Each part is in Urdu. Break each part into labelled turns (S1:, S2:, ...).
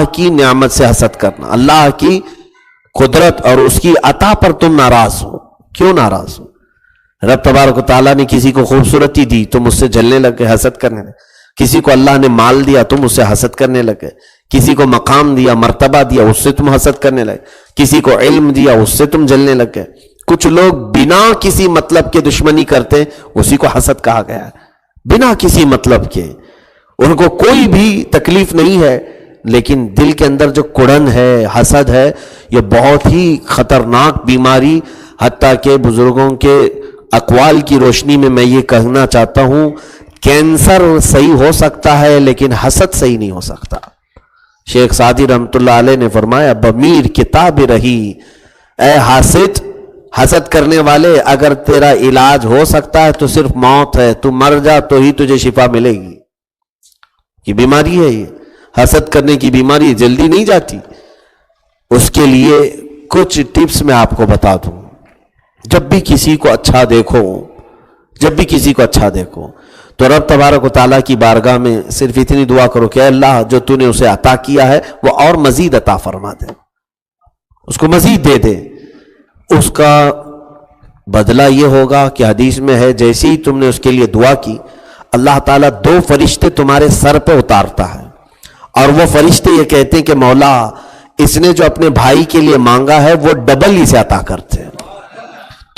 S1: اللہ کی نعمت سے حسد کرنا، اللہ کی قدرت اور اس کی عطا پر تم ناراض ہو. کیوں ناراض ہو؟ رب تبارک و تعالیٰ نے کسی کو خوبصورتی دی، تم اس سے جلنے لگے، حسد کرنے لگے. کسی کو اللہ نے مال دیا، تم اس سے حسد کرنے لگے. کسی کو مقام دیا، مرتبہ دیا، اس سے تم حسد کرنے لگے. کسی کو علم دیا، اس سے تم جلنے لگے. کچھ لوگ بنا کسی مطلب کے دشمنی کرتے، اسی کو حسد کہا گیا ہے. بنا کسی مطلب کے، ان کو کوئی بھی تکلیف نہیں ہے، لیکن دل کے اندر جو کڑن ہے، حسد ہے، یہ بہت ہی خطرناک بیماری. حتیٰ کہ بزرگوں کے اقوال کی روشنی میں میں یہ کہنا چاہتا ہوں، کینسر صحیح ہو سکتا ہے لیکن حسد صحیح نہیں ہو سکتا. شیخ سعدی رحمۃ اللہ علیہ نے فرمایا، بمیر کتاب رہی، اے حاسد، حسد کرنے والے، اگر تیرا علاج ہو سکتا ہے تو صرف موت ہے. تو مر جا تو ہی تجھے شفا ملے گی. یہ بیماری ہے، یہ حسد کرنے کی بیماری جلدی نہیں جاتی. اس کے لیے کچھ ٹپس میں آپ کو بتا دوں. جب بھی کسی کو اچھا دیکھو تو رب تبارک و تعالیٰ کی بارگاہ میں صرف اتنی دعا کرو کہ اے اللہ، جو تو نے اسے عطا کیا ہے وہ اور مزید عطا فرما دے، اس کو مزید دے دے. اس کا بدلہ یہ ہوگا کہ حدیث میں ہے، جیسے ہی تم نے اس کے لیے دعا کی، اللہ تعالیٰ 2 فرشتے تمہارے سر پہ اتارتا ہے، اور وہ فرشتے یہ کہتے ہیں کہ مولا، اس نے جو اپنے بھائی کے لیے مانگا ہے وہ ڈبل ہی سے عطا کرتے ہیں.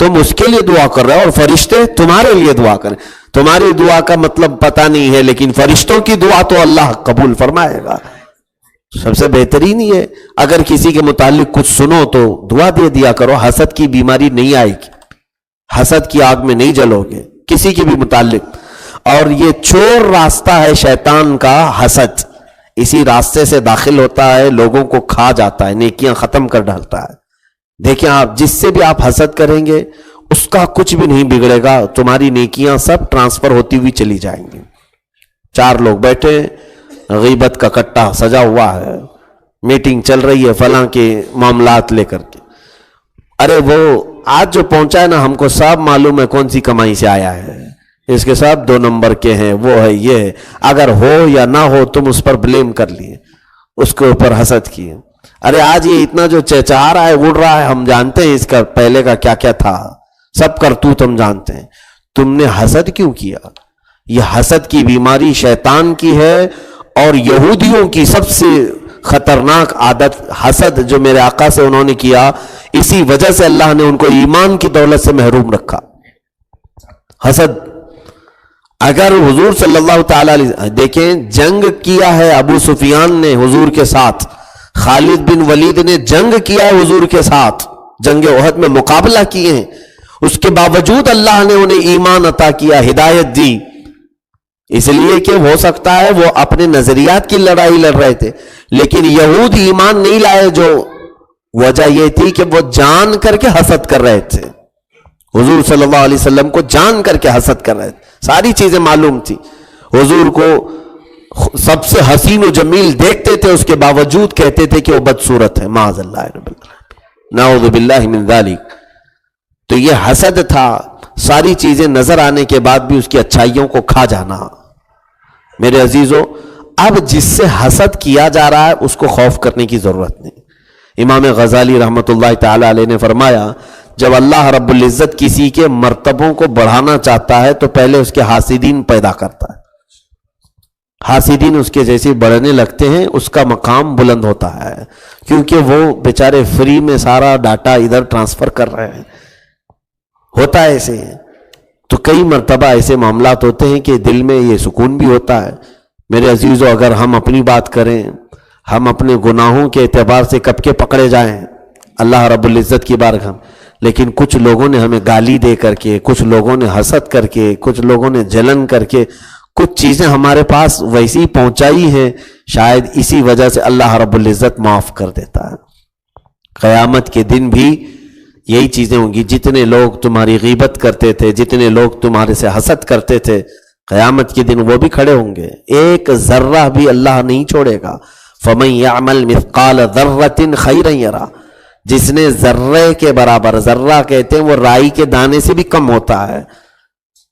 S1: تم اس کے لیے دعا کر رہے ہو اور فرشتے تمہارے لیے دعا کریں. تمہاری دعا کا مطلب پتہ نہیں ہے، لیکن فرشتوں کی دعا تو اللہ قبول فرمائے گا. سب سے بہترین یہ، اگر کسی کے متعلق کچھ سنو تو دعا دے دیا کرو. حسد کی بیماری نہیں آئے گی، حسد کی آگ میں نہیں جلو گے کسی کے بھی متعلق. اور یہ چور راستہ ہے شیطان کا، حسد. اسی راستے سے داخل ہوتا ہے، لوگوں کو کھا جاتا ہے، نیکیاں ختم کر ڈالتا ہے. دیکھیں آپ، جس سے بھی آپ حسد کریں گے اس کا کچھ بھی نہیں بگڑے گا، تمہاری نیکیاں سب ٹرانسفر ہوتی ہوئی چلی جائیں گی. 4 لوگ بیٹھے، غیبت کا کٹا سجا ہوا ہے، میٹنگ چل رہی ہے فلاں کے معاملات لے کر کے. ارے وہ آج جو پہنچا ہے نا، ہم کو سب معلوم ہے کون سی کمائی سے آیا ہے، اس کے سب 2 نمبر کے ہیں، وہ ہے یہ ہے. اگر ہو یا نہ ہو تم اس پر بلیم کر لیے، اس کے اوپر حسد کیے. ارے آج یہ اتنا جو چہچہا رہا ہے، اڑ رہا ہے، ہم جانتے ہیں اس کا پہلے کا کیا کیا تھا، سب کرتوت ہم جانتے ہیں. تم نے حسد کیوں کیا؟ یہ حسد کی بیماری شیطان کی ہے، اور یہودیوں کی سب سے خطرناک عادت حسد جو میرے آقا سے انہوں نے کیا، اسی وجہ سے اللہ نے ان کو ایمان کی دولت سے محروم رکھا. حسد. اگر حضور صلی اللہ تعالی علیہ، دیکھیں جنگ کیا ہے ابو سفیان نے حضور کے ساتھ، خالد بن ولید نے جنگ کیا ہے حضور کے ساتھ، جنگ احد میں مقابلہ کیے ہیں، اس کے باوجود اللہ نے انہیں ایمان عطا کیا، ہدایت دی. اس لیے کہ ہو سکتا ہے وہ اپنے نظریات کی لڑائی لڑ رہے تھے، لیکن یہود ایمان نہیں لائے. جو وجہ یہ تھی کہ وہ جان کر کے حسد کر رہے تھے، حضور صلی اللہ علیہ وسلم کو جان کر کے حسد کر رہے تھے. ساری چیزیں معلوم تھی، حضور کو سب سے حسین و جمیل دیکھتے تھے، اس کے باوجود کہتے تھے کہ وہ بدصورت ہے. معاذ اللہ، نعوذ باللہ من ذالک. تو یہ حسد تھا، ساری چیزیں نظر آنے کے بعد بھی اس کی اچھائیوں کو کھا جانا. میرے عزیزو، اب جس سے حسد کیا جا رہا ہے اس کو خوف کرنے کی ضرورت نہیں. امام غزالی رحمۃ اللہ تعالی علیہ نے فرمایا، جب اللہ رب العزت کسی کے مرتبوں کو بڑھانا چاہتا ہے تو پہلے اس کے حاسدین پیدا کرتا ہے. حاسدین اس کے جیسے بڑھنے لگتے ہیں، اس کا مقام بلند ہوتا ہے، کیونکہ وہ بیچارے فری میں سارا ڈاٹا ادھر ٹرانسفر کر رہے ہیں. ہوتا ہے ایسے. تو کئی مرتبہ ایسے معاملات ہوتے ہیں کہ دل میں یہ سکون بھی ہوتا ہے. میرے عزیزو، اگر ہم اپنی بات کریں، ہم اپنے گناہوں کے اعتبار سے کب کے پکڑے جائیں اللہ رب العزت کی بارگاہ، لیکن کچھ لوگوں نے ہمیں گالی دے کر کے، کچھ لوگوں نے حسد کر کے، کچھ لوگوں نے جلن کر کے کچھ چیزیں ہمارے پاس ویسی پہنچائی ہیں، شاید اسی وجہ سے اللہ رب العزت معاف کر دیتا ہے. قیامت کے دن بھی یہی چیزیں ہوں گی. جتنے لوگ تمہاری غیبت کرتے تھے، جتنے لوگ تمہارے سے حسد کرتے تھے، قیامت کے دن وہ بھی کھڑے ہوں گے. ایک ذرہ بھی اللہ نہیں چھوڑے گا. فَمَن يَعْمَلْ مِثْقَالَ ذَرَّةٍ خَيْرًا يَرَهُ. جس نے ذرے کے برابر، ذرہ کہتے ہیں وہ رائی کے دانے سے بھی کم ہوتا ہے،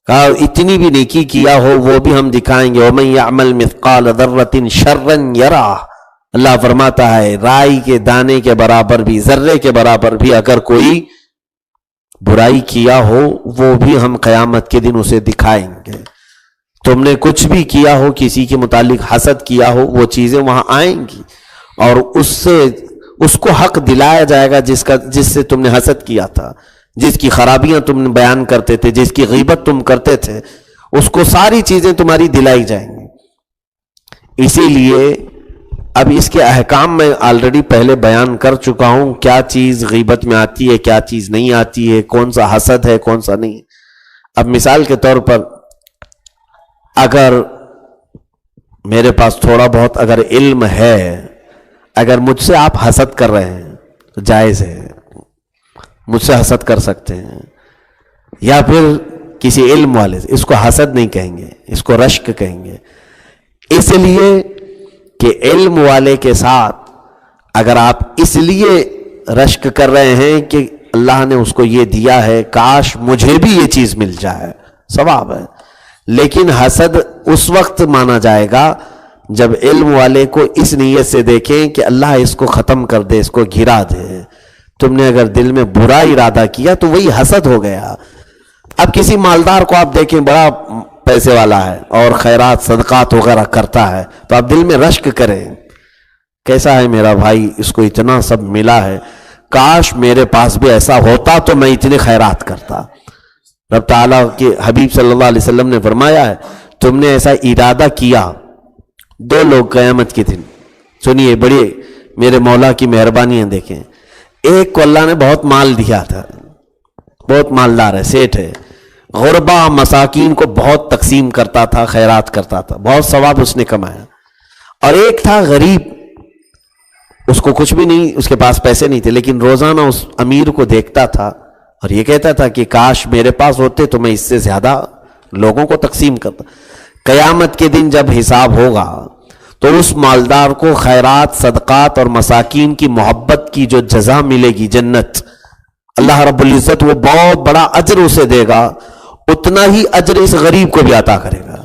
S1: کہا اتنی بھی نیکی کیا ہو وہ بھی ہم دکھائیں گے. وَمَن يَعْمَلْ مِثْقَالَ ذَرَّةٍ شَرًّا يَرَهُ. اللہ فرماتا ہے رائی کے دانے کے برابر بھی، ذرے کے برابر بھی اگر کوئی برائی کیا ہو وہ بھی ہم قیامت کے دن اسے دکھائیں گے۔ تم نے کچھ بھی کیا ہو، کسی کے متعلق حسد کیا ہو، وہ چیزیں وہاں آئیں گی اور اس کو حق دلایا جائے گا جس سے تم نے حسد کیا تھا، جس کی خرابیاں تم نے بیان کرتے تھے، جس کی غیبت تم کرتے تھے، اس کو ساری چیزیں تمہاری دلائی جائیں گی۔ اسی لیے اب اس کے احکام میں آلریڈی پہلے بیان کر چکا ہوں، کیا چیز غیبت میں آتی ہے، کیا چیز نہیں آتی ہے، کون سا حسد ہے، کون سا نہیں۔ اب مثال کے طور پر اگر میرے پاس تھوڑا بہت اگر علم ہے، اگر مجھ سے آپ حسد کر رہے ہیں تو جائز ہے، مجھ سے حسد کر سکتے ہیں، یا پھر کسی علم والے سے، اس کو حسد نہیں کہیں گے، اس کو رشک کہیں گے، اس لیے کہ علم والے کے ساتھ اگر آپ اس لیے رشک کر رہے ہیں کہ اللہ نے اس کو یہ دیا ہے، کاش مجھے بھی یہ چیز مل جائے، ثواب ہے، لیکن حسد اس وقت مانا جائے گا جب علم والے کو اس نیت سے دیکھیں کہ اللہ اس کو ختم کر دے، اس کو گرا دے۔ تم نے اگر دل میں برا ارادہ کیا تو وہی حسد ہو گیا۔ اب کسی مالدار کو آپ دیکھیں بڑا پیسے والا ہے اور خیرات صدقات وغیرہ کرتا ہے تو آپ دل میں رشک کریں، کیسا ہے میرا بھائی، اس کو اتنا سب ملا ہے، کاش میرے پاس بھی ایسا ہوتا تو میں اتنے خیرات کرتا۔ رب تعالیٰ کے حبیب صلی اللہ علیہ وسلم نے فرمایا ہے تم نے ایسا ارادہ کیا، دو لوگ قیامت کے دن، سنیے بڑی میرے مولا کی مہربانیاں دیکھیں، ایک کو اللہ نے بہت مال دیا تھا، بہت مالدار ہے، سیٹھ ہے، غربا مساکین کو بہت تقسیم کرتا تھا، خیرات کرتا تھا، بہت ثواب اس نے کمایا، اور ایک تھا غریب، اس کو کچھ بھی نہیں، اس کے پاس پیسے نہیں تھے، لیکن روزانہ اس امیر کو دیکھتا تھا اور یہ کہتا تھا کہ کاش میرے پاس ہوتے تو میں اس سے زیادہ لوگوں کو تقسیم کرتا۔ قیامت کے دن جب حساب ہوگا تو اس مالدار کو خیرات، صدقات اور مساکین کی محبت کی جو جزا ملے گی، جنت، اللہ رب العزت وہ بہت بڑا اجر اسے دے گا، اتنا ہی اجر اس غریب کو بھی عطا کرے گا۔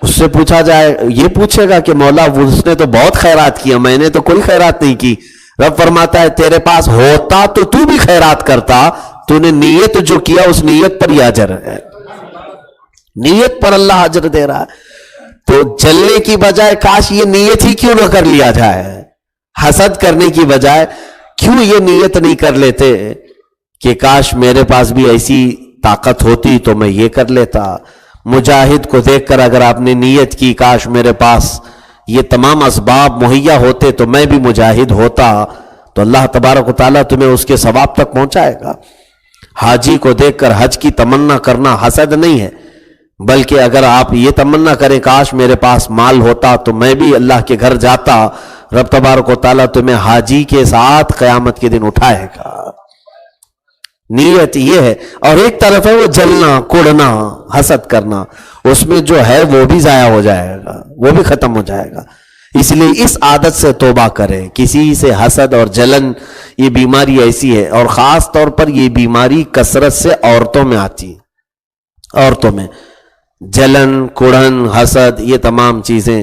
S1: اس سے پوچھا جائے، یہ پوچھے گا کہ مولا اس نے تو بہت خیرات کیا، میں نے تو کوئی خیرات نہیں کی۔ رب فرماتا ہے تیرے پاس ہوتا تو بھی خیرات کرتا، تو نے نیت جو کیا اس نیت پر ہی اجر ہے، نیت پر اللہ اجر دے رہا ہے۔ تو جلنے کی بجائے کاش یہ نیت ہی کیوں نہ کر لیا جائے، حسد کرنے کی بجائے کیوں یہ نیت نہیں کر لیتے کہ کاش میرے پاس بھی ایسی طاقت ہوتی تو میں یہ کر لیتا۔ مجاہد کو دیکھ کر اگر آپ نے نیت کی کاش میرے پاس یہ تمام اسباب مہیا ہوتے تو میں بھی مجاہد ہوتا، تو اللہ تبارک و تعالیٰ تمہیں اس کے ثواب تک پہنچائے گا۔ حاجی کو دیکھ کر حج کی تمنا کرنا حسد نہیں ہے، بلکہ اگر آپ یہ تمنا کریں کاش میرے پاس مال ہوتا تو میں بھی اللہ کے گھر جاتا، رب تبارک و تعالیٰ تمہیں حاجی کے ساتھ قیامت کے دن اٹھائے گا۔ نیت یہ ہے، اور ایک طرف ہے وہ جلنا، کوڑنا، حسد کرنا، اس میں جو ہے وہ بھی ضائع ہو جائے گا، وہ بھی ختم ہو جائے گا۔ اس لیے اس عادت سے توبہ کریں۔ کسی سے حسد اور جلن، یہ بیماری ایسی ہے، اور خاص طور پر یہ بیماری کثرت سے عورتوں میں آتی ہے، عورتوں میں جلن، کڑن، حسد، یہ تمام چیزیں،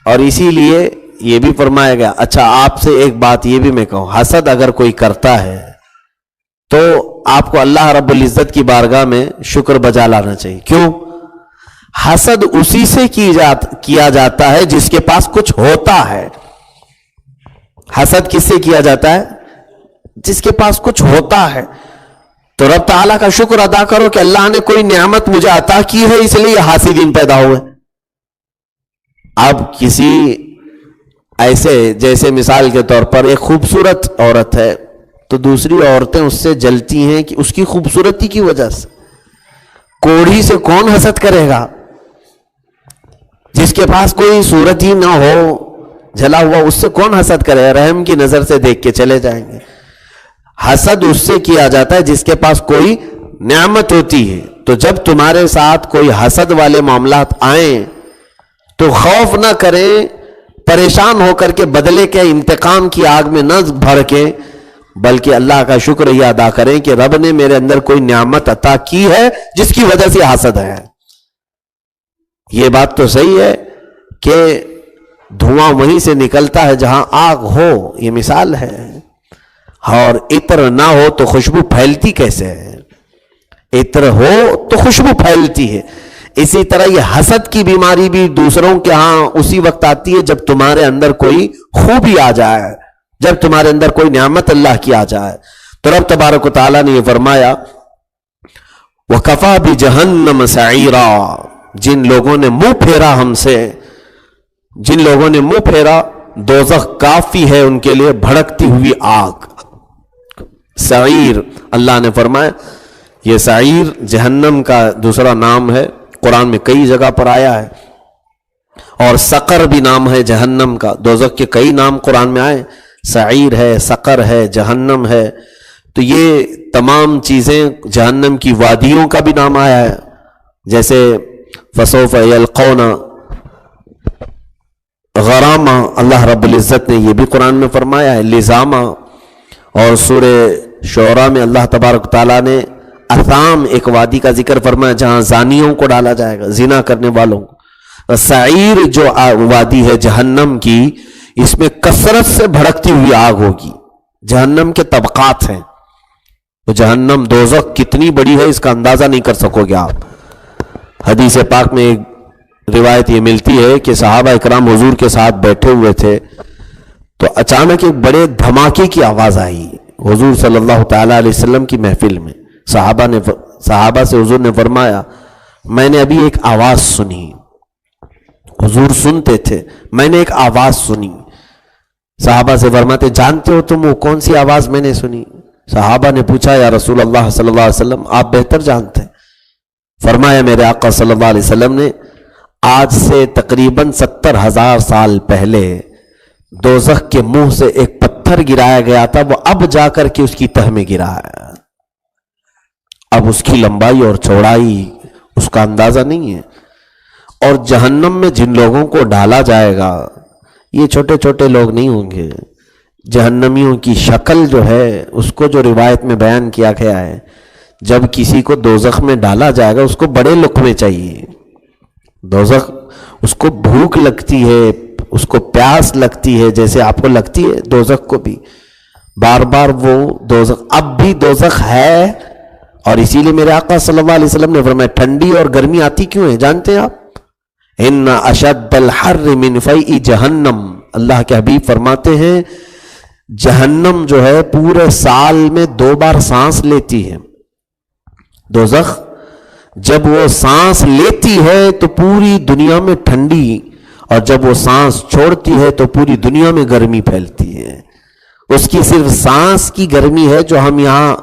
S1: اور اسی لیے یہ بھی فرمایا گیا۔ اچھا آپ سے ایک بات یہ بھی میں کہوں، حسد اگر کوئی کرتا ہے تو آپ کو اللہ رب العزت کی بارگاہ میں شکر بجا لانا چاہیے۔ کیوں؟ حسد اسی سے کیا جاتا ہے جس کے پاس کچھ ہوتا ہے۔ حسد کس سے کیا جاتا ہے؟ جس کے پاس کچھ ہوتا ہے۔ تو رب تعالیٰ کا شکر ادا کرو کہ اللہ نے کوئی نعمت مجھے عطا کی ہے، اس لیے حاسدین پیدا ہوئے۔ اب کسی ایسے، جیسے مثال کے طور پر ایک خوبصورت عورت ہے تو دوسری عورتیں اس سے جلتی ہیں کہ اس کی خوبصورتی کی وجہ سے۔ کوڑھی سے کون حسد کرے گا؟ جس کے پاس کوئی صورت ہی نہ ہو، جلا ہوا، اس سے کون حسد کرے؟ رحم کی نظر سے دیکھ کے چلے جائیں گے۔ حسد اس سے کیا جاتا ہے جس کے پاس کوئی نعمت ہوتی ہے۔ تو جب تمہارے ساتھ کوئی حسد والے معاملات آئیں تو خوف نہ کریں، پریشان ہو کر کے بدلے کے انتقام کی آگ میں نہ بھڑ کے، بلکہ اللہ کا شکر یہ ادا کریں کہ رب نے میرے اندر کوئی نعمت عطا کی ہے جس کی وجہ سے حسد ہے۔ یہ بات تو صحیح ہے کہ دھواں وہیں سے نکلتا ہے جہاں آگ ہو، یہ مثال ہے. اور عطر نہ ہو تو خوشبو پھیلتی کیسے ہے؟ عطر ہو تو خوشبو پھیلتی ہے. اسی طرح یہ حسد کی بیماری بھی دوسروں کے ہاں اسی وقت آتی ہے جب تمہارے اندر کوئی خوبی آ جائے، جب تمہارے اندر کوئی نعمت اللہ کی آ جائے. تو رب تبارک و تعالیٰ نے یہ فرمایا وَكَفَى بِجَهَنَّمَ سَعِيرًا، جن لوگوں نے منہ پھیرا ہم سے، جن لوگوں نے منہ پھیرا، دوزخ کافی ہے ان کے لیے بھڑکتی ہوئی آگ. سعیر اللہ نے فرمایا یہ سعیر جہنم کا دوسرا نام ہے، قرآن میں کئی جگہ پر آیا ہے. اور سقر بھی نام ہے جہنم کا، دوزخ کے کئی نام قرآن میں آئے، سعیر ہے، سقر ہے، جہنم ہے. تو یہ تمام چیزیں، جہنم کی وادیوں کا بھی نام آیا ہے، جیسے فسوف یلقون غراما، اللہ رب العزت نے یہ بھی قرآن میں فرمایا ہے، لزاما. اور سورہ شعراء میں اللہ تبارک تعالیٰ نے اثام ایک وادی کا ذکر فرمایا جہاں زانیوں کو ڈالا جائے گا، زنا کرنے والوں کو. سعیر جو وادی ہے جہنم کی، اس میں کثرت سے بھڑکتی ہوئی آگ ہوگی. جہنم کے طبقات ہیں، تو جہنم دوزخ کتنی بڑی ہے اس کا اندازہ نہیں کر سکو گے آپ. حدیث پاک میں ایک روایت یہ ملتی ہے کہ صحابہ اکرام حضور کے ساتھ بیٹھے ہوئے تھے تو اچانک ایک بڑے دھماکے کی آواز آئی حضور صلی اللہ تعالیٰ علیہ وسلم کی محفل میں. صحابہ سے حضور نے فرمایا میں نے ابھی ایک آواز سنی. حضور سنتے تھے، میں نے ایک آواز سنی. صحابہ سے فرماتے جانتے ہو تم وہ کون سی آواز میں نے سنی؟ صحابہ نے پوچھا یا رسول اللہ صلی اللہ علیہ وسلم آپ بہتر جانتے ہیں. فرمایا میرے آقا صلی اللہ علیہ وسلم نے آج سے تقریباً 70,000 سال پہلے دوزخ کے منہ سے ایک پتھر گرایا گیا تھا، وہ اب جا کر کے اس کی تہ میں گرا ہے. اب اس کی لمبائی اور چوڑائی اس کا اندازہ نہیں ہے. اور جہنم میں جن لوگوں کو ڈالا جائے گا یہ چھوٹے چھوٹے لوگ نہیں ہوں گے. جہنمیوں کی شکل جو ہے اس کو جو روایت میں بیان کیا گیا ہے، جب کسی کو دوزخ میں ڈالا جائے گا اس کو بڑے لقمے چاہیے. دوزخ اس کو بھوک لگتی ہے، اس کو پیاس لگتی ہے جیسے آپ کو لگتی ہے دوزخ کو بھی. بار بار وہ دوزخ اب بھی دوزخ ہے. اور اسی لیے میرے آقا صلی اللہ علیہ وسلم نے فرمایا ٹھنڈی اور گرمی آتی کیوں ہے جانتے ہیں آپ؟ ان اشد الحر من فیء جہنم، اللہ کے حبیب فرماتے ہیں جہنم جو ہے پورے سال میں 2 بار سانس لیتی ہے. دوزخ جب وہ سانس لیتی ہے تو پوری دنیا میں ٹھنڈی، اور جب وہ سانس چھوڑتی ہے تو پوری دنیا میں گرمی پھیلتی ہے. اس کی صرف سانس کی گرمی ہے جو ہم یہاں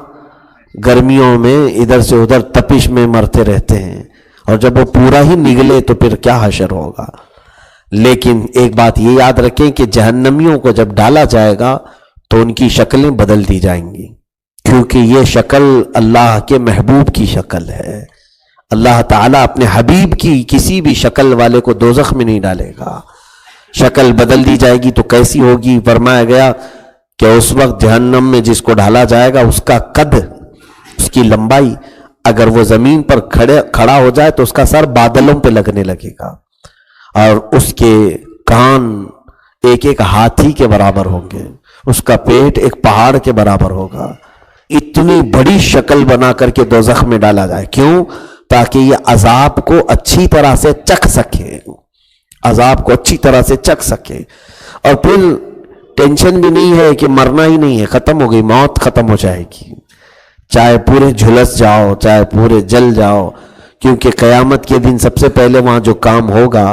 S1: گرمیوں میں ادھر سے ادھر تپش میں مرتے رہتے ہیں، اور جب وہ پورا ہی نگلے تو پھر کیا حشر ہوگا. لیکن ایک بات یہ یاد رکھیں کہ جہنمیوں کو جب ڈالا جائے گا تو ان کی شکلیں بدل دی جائیں گی، کیونکہ یہ شکل اللہ کے محبوب کی شکل ہے. اللہ تعالیٰ اپنے حبیب کی کسی بھی شکل والے کو دوزخ میں نہیں ڈالے گا. شکل بدل دی جائے گی تو کیسی ہوگی؟ فرمایا گیا کہ اس وقت جہنم میں جس کو ڈالا جائے گا اس کا قد، اس کی لمبائی، اگر وہ زمین پر کھڑا ہو جائے تو اس کا سر بادلوں پہ لگنے لگے گا، اور اس کے کان ایک ایک ہاتھی کے برابر ہوں گے، اس کا پیٹ ایک پہاڑ کے برابر ہوگا. اتنی بڑی شکل بنا کر کے دوزخ میں ڈالا جائے. کیوں؟ تاکہ یہ عذاب کو اچھی طرح سے چکھ سکے، عذاب کو اچھی طرح سے چکھ سکے. اور پھر ٹینشن بھی نہیں ہے کہ مرنا ہی نہیں ہے، ختم ہو گئی، موت ختم ہو جائے گی، چاہے پورے جھلس جاؤ چاہے پورے جل جاؤ. کیونکہ قیامت کے دن سب سے پہلے وہاں جو کام ہوگا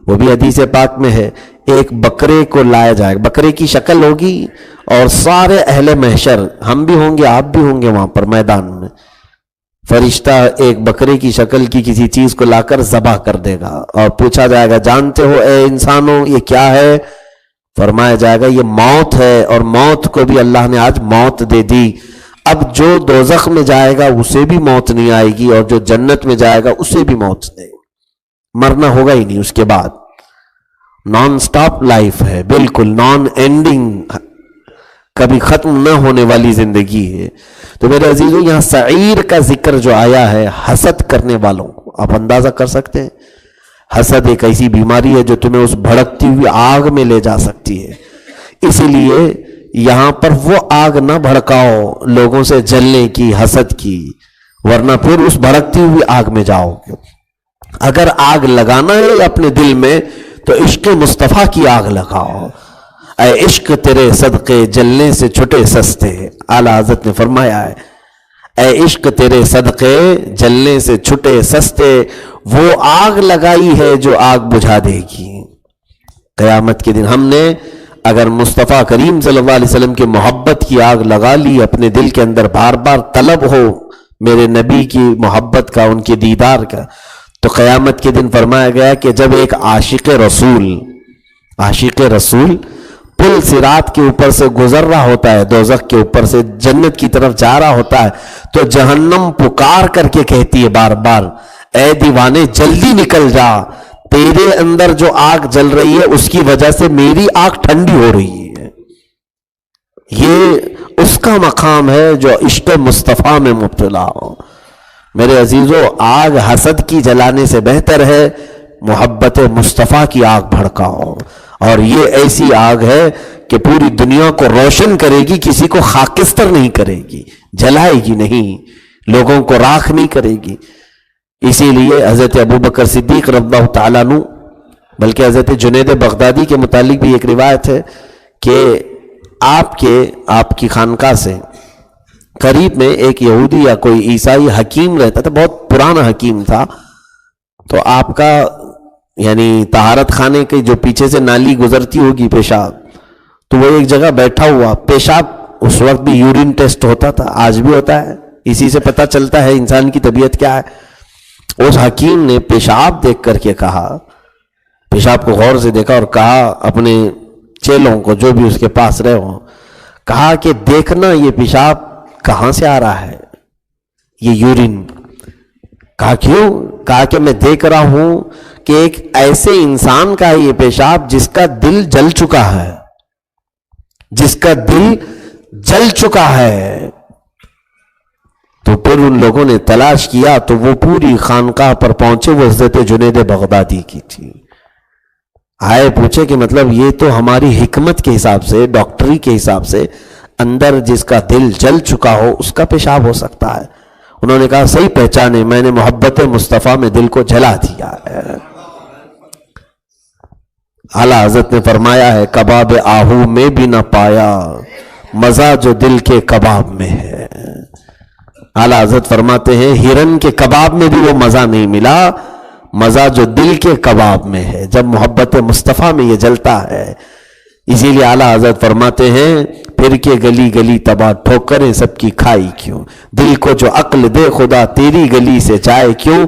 S1: وہ بھی حدیث پاک میں ہے، ایک بکرے کو لایا جائے گا، بکرے کی شکل ہوگی، اور سارے اہل محشر، ہم بھی ہوں گے آپ بھی ہوں گے وہاں پر میدان میں. فرشتہ ایک بکرے کی شکل کی کسی چیز کو لا کر ذبح کر دے گا، اور پوچھا جائے گا جانتے ہو اے انسانوں یہ کیا ہے؟ فرمایا جائے گا یہ موت ہے، اور موت کو بھی اللہ نے آج موت دے دی. اب جو دوزخ میں جائے گا اسے بھی موت نہیں آئے گی، اور جو جنت میں جائے گا اسے بھی موت نہیں، مرنا ہوگا ہی نہیں. اس کے بعد نان سٹاپ لائف ہے، بالکل نان اینڈنگ، کبھی ختم نہ ہونے والی زندگی ہے. تو میرے عزیزو یہاں سعیر کا ذکر جو آیا ہے حسد کرنے والوں کو، آپ اندازہ کر سکتے ہیں حسد ایک ایسی بیماری ہے جو تمہیں اس بھڑکتی ہوئی آگ میں لے جا سکتی ہے. اسی لیے یہاں پر وہ آگ نہ بھڑکاؤ لوگوں سے جلنے کی، حسد کی، ورنہ پھر اس بھڑکتی ہوئی آگ میں جاؤ گے. اگر آگ لگانا ہے اپنے دل میں تو عشق مصطفیٰ کی آگ لگاؤ. اے عشق تیرے صدقے جلنے سے چھٹے سستے. اعلیٰ حضرت نے فرمایا ہے اے عشق تیرے صدقے جلنے سے چھٹے سستے، وہ آگ لگائی ہے جو آگ بجھا دے گی. قیامت کے دن ہم نے اگر مصطفیٰ کریم صلی اللہ علیہ وسلم کی محبت کی آگ لگا لی اپنے دل کے اندر، بار بار طلب ہو میرے نبی کی محبت کا، ان کے دیدار کا، تو قیامت کے دن فرمایا گیا کہ جب ایک عاشق رسول پل صراط کے اوپر سے گزر رہا ہوتا ہے، دوزخ کے اوپر سے جنت کی طرف جا رہا ہوتا ہے، تو جہنم پکار کر کے کہتی ہے بار بار اے دیوانے جلدی نکل جا، تیرے اندر جو آگ جل رہی ہے اس کی وجہ سے میری آگ ٹھنڈی ہو رہی ہے. یہ اس کا مقام ہے جو عشق مصطفیٰ میں مبتلا ہو. میرے عزیزو، آگ حسد کی جلانے سے بہتر ہے محبت مصطفیٰ کی آگ بھڑکاؤ. اور یہ ایسی آگ ہے کہ پوری دنیا کو روشن کرے گی، کسی کو خاکستر نہیں کرے گی، جلائے گی نہیں، لوگوں کو راکھ نہیں کرے گی. اسی لیے حضرت ابوبکر صدیق رضی اللہ تعالیٰ عنہ، بلکہ حضرت جنید بغدادی کے متعلق بھی ایک روایت ہے کہ آپ کی خانقاہ سے قریب میں ایک یہودی یا کوئی عیسائی حکیم رہتا تھا، بہت پرانا حکیم تھا. تو آپ کا یعنی طہارت خانے کے جو پیچھے سے نالی گزرتی ہوگی پیشاب، تو وہ ایک جگہ بیٹھا ہوا، پیشاب اس وقت بھی یورین ٹیسٹ ہوتا تھا، آج بھی ہوتا ہے، اسی سے پتہ چلتا ہے انسان کی طبیعت کیا ہے. اس حکیم نے پیشاب دیکھ کر کے کہا، پیشاب کو غور سے دیکھا اور کہا اپنے چیلوں کو جو بھی اس کے پاس رہے ہوں، کہا کہ دیکھنا یہ پیشاب کہاں سے آ رہا ہے، یہ یورین. کہا کیوں؟ کہا کہ میں دیکھ رہا ہوں کہ ایک ایسے انسان کا یہ پیشاب جس کا دل جل چکا ہے، جس کا دل جل چکا ہے. تو پھر ان لوگوں نے تلاش کیا تو وہ پوری خانقاہ پر پہنچے، وہ حضرت جنید بغدادی کی تھی. آئے پوچھے کہ مطلب یہ تو ہماری حکمت کے حساب سے، ڈاکٹری کے حساب سے اندر جس کا دل جل چکا ہو اس کا پیشاب ہو سکتا ہے. انہوں نے کہا صحیح پہچانے، میں نے محبت مصطفیٰ میں دل کو جلا دیا ہے. اعلیٰ حضرت نے فرمایا ہے کباب آہو میں بھی نہ پایا مزہ جو دل کے کباب میں ہے. اعلیٰ حضرت فرماتے ہیں ہرن کے کباب میں بھی وہ مزہ نہیں ملا، مزہ جو دل کے کباب میں ہے، جب محبت مصطفیٰ میں یہ جلتا ہے. اسی لیے اعلیٰ حضرت فرماتے ہیں پھر کے گلی گلی تباہ ٹھوکریں سب کی کھائی کیوں، دل کو جو عقل دے خدا تیری گلی سے جائے کیوں.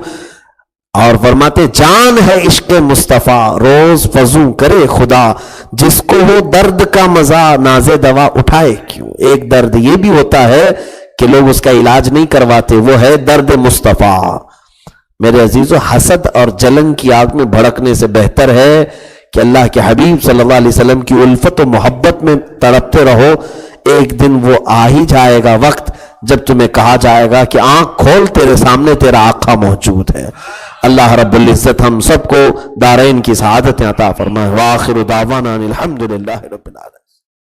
S1: اور فرماتے جان ہے عشق مصطفیٰ روز فضو کرے خدا، جس کو ہو درد کا مزہ ناز دوا اٹھائے کیوں. ایک درد یہ بھی ہوتا ہے کہ لوگ اس کا علاج نہیں کرواتے، وہ ہے درد مصطفیٰ. میرے عزیزو، حسد اور جلن کی آگ میں بھڑکنے سے بہتر ہے کہ اللہ کے حبیب صلی اللہ علیہ وسلم کی الفت و محبت میں تڑپتے رہو. ایک دن وہ آ ہی جائے گا وقت جب تمہیں کہا جائے گا کہ آنکھ کھول، تیرے سامنے تیرا آقا موجود ہے. اللہ رب العزت ہم سب کو دارین کی سعادت عطا فرمائے. وآخر دعوانا الحمدللہ رب العالمین.